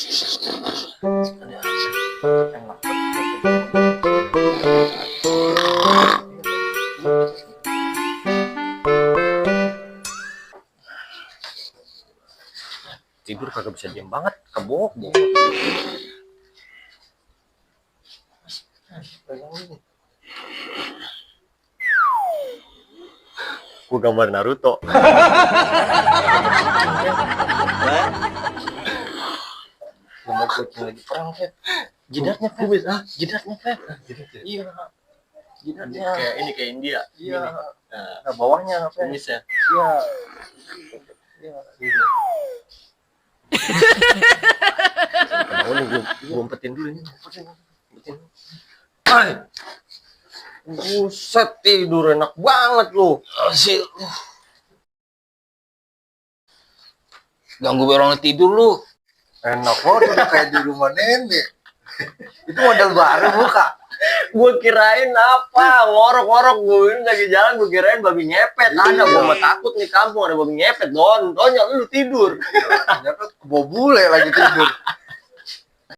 Enak. Tidur kagak bisa diam banget, kebok. Gua gambar Naruto. Mau kucing lagi perang, Feb. Jidatnya, Feb. Jidatnya, Feb. Iya. Jidatnya. Kayak ini, kayak India. Iya. Nah, bawahnya, Feb. Kumisnya. Iya. Iya. Gue umpetin dulu ini. Umpetin. Hai. Buset, tidur enak banget lu. Asyik. Ganggu orang tidur lu. Enak banget udah kayak di rumah nenek. Itu model baru buka. Gue kirain apa? Ngorok-ngorok gue lagi jalan, gue kirain babi ngepet. Ada gue mah takut nih kampung ada babi ngepet. Don, tanya lu tidur. Ternyata kebo bule lagi tidur.